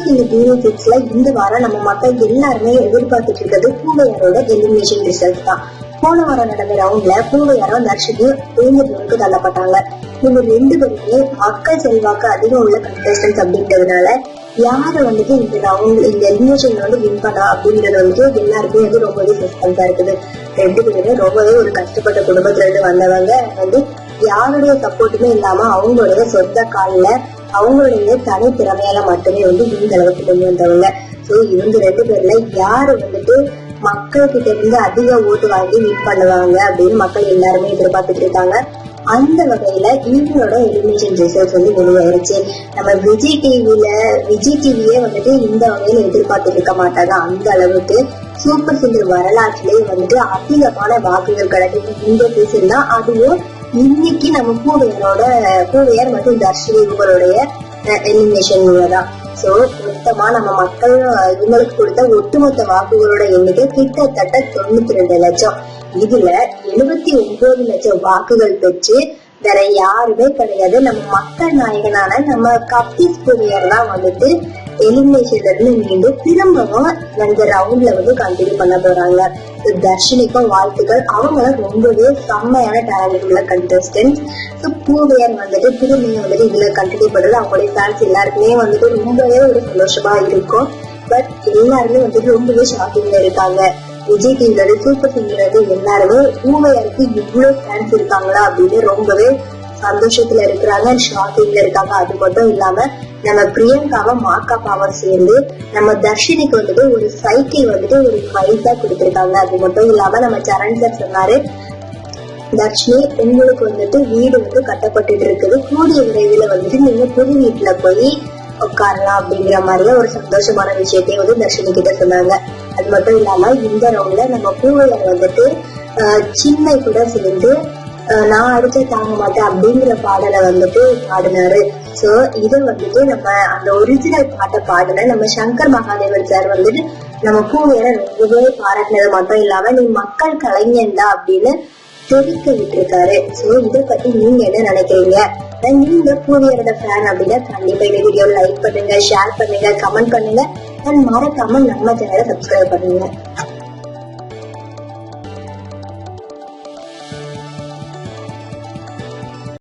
Singer junior 6ல இந்த வாரம் நம்ம மக்கள் எல்லாருமே எதிர்பார்த்துட்டு இருக்கிறது பூவையாரோட எலிமினேஷன் ரிசல்ட் தான். போன வாரம் நடந்த ரவுண்ட்ல பூவையாரும் தர்ஷினி தேர்ந்தெடுப்புக்கு தள்ளப்பட்டாங்க. இவங்க 2 பேருமே மக்கள் செல்வாக்கு அதிகம் உள்ள கண்டஸ்டன்ஸ் அப்படின்றதுனால யாரு இந்த எலிமினேஷன்ல வின் பண்ணா அப்படின்றது எல்லாருக்குமே ரொம்பவே சஸ்பென்ஸா இருக்குது. 2 பேருமே ரொம்பவே ஒரு கஷ்டப்பட்ட குடும்பத்துல இருந்து வந்தவங்க யாருடைய சப்போர்ட்டுமே இல்லாம அவங்களுடைய சொந்த காலில் அவங்களுடைய தனித்திறமையால மட்டுமே இந்த அளவுக்கு கொண்டு வந்தவங்க. சோ இவங்க 2 பேர்ல யாரு மக்கள் கிட்ட இருந்து அதிக ஓட்டு வாங்கி வின் பண்ணுவாங்க அப்படின்னு மக்கள் எல்லாருமே எதிர்பார்த்துட்டு இருக்காங்க. அந்த வகையில இவங்களோட எலிமினேஷன் ரிசல்ட்ஸ் வெளியாயிருச்சு. நம்ம விஜய் டிவியே இந்த வகையில எதிர்பார்த்துட்டு இருக்க மாட்டாங்க. அந்த அளவுக்கு சூப்பர் சிங்கர் வரலாற்றிலேயே அதிகமான வாக்குகள் கிடைக்கும் இந்த சீசன் தான். அதுவும் இன்னைக்கு நம்ம பூவையார் மற்றும் தர்ஷினி இவங்களுடைய எலிமினேஷன் தான். சோ மொத்தமா நம்ம மக்கள் இவங்களுக்கு கொடுத்த ஒட்டுமொத்த வாக்குகளோட எண்ணிக்கை கிட்டத்தட்ட 92 லட்சம். இதுல 79 லட்சம் வாக்குகள் பெற்று வேற யாருமே கிடையாது, நம்ம மக்கள் நாயகனான நம்ம கப்பீஸ் பூவையார் தான் எலிமினேஷன்ல இருந்து மீண்டும் திரும்பவும் இந்த ரவுண்ட்ல கண்டினியூ பண்ண போறாங்க. தர்ஷினிக்கும் வாழ்த்துக்கள். அவங்களும் ரொம்பவே செம்மையான டேலண்ட் உள்ள கண்டஸ்டன்ட். பூவையார் திரும்பியும் இதுல கண்டினியூ பண்றது அவங்களுடைய ஃபேன்ஸ் எல்லாருக்குமே ரொம்பவே ஒரு சந்தோஷமா இருக்கும். பட் எல்லாருமே ரொம்பவே ஷாக்கிங்ல இருக்காங்க. விஜய் டிவில சூப்பர் சிங்கர் எல்லாருமே பூவையாருக்கு இவ்வளவு ஃபேன்ஸ் இருக்காங்களா அப்படின்னு ரொம்பவே சந்தோஷத்துல இருக்கிறாங்க, ஷாக்கிங்ல இருக்காங்க. அது மட்டும் இல்லாம நம்ம பிரியங்காவை மாக்காப்பாவும் சேர்ந்து நம்ம தர்ஷினிக்கு ஒரு சைக்கிள் ஒரு பைசா கொடுத்திருக்காங்க. அது மட்டும் இல்லாம நம்ம சரண் சார் சொன்னாரு, தர்ஷினி உங்களுக்கு வீடு கட்டப்பட்டு இருக்குது, கூடிய விரைவில் நீங்க புது வீட்டுல போய் உட்காரலாம் அப்படிங்கிற மாதிரியே ஒரு சந்தோஷமான விஷயத்தையும் தர்ஷினி கிட்ட சொன்னாங்க. அது மட்டும் இல்லாம இந்த ரவுண்ட்ல நம்ம பூவையார் சின்ன கூட சேர்ந்து நான் அடிச்ச தாங்க மாட்டேன் அப்படிங்கிற பாடலை பாடினாரு. சோ இது நம்ம அந்த ஒரிஜினல் பாட்டை பாடின நம்ம சங்கர் மகாதேவன் சார் நம்ம பூவையார ரொம்பவே பாராட்டினது மட்டும் இல்லாம நீ மக்கள் கலைஞன்டா அப்படின்னு தெரிவிக்க விட்டுருக்காரு. சோ இதை பத்தி நீங்க என்ன நினைக்கிறீங்க? நீங்க பூவையாரோட ஃபேன் அப்படின்னா கண்டிப்பா இந்த வீடியோ லைக் பண்ணுங்க, ஷேர் பண்ணுங்க, கமெண்ட் பண்ணுங்க, மறக்காம நம்ம சேனலை சப்ஸ்கிரைப் பண்ணுங்க.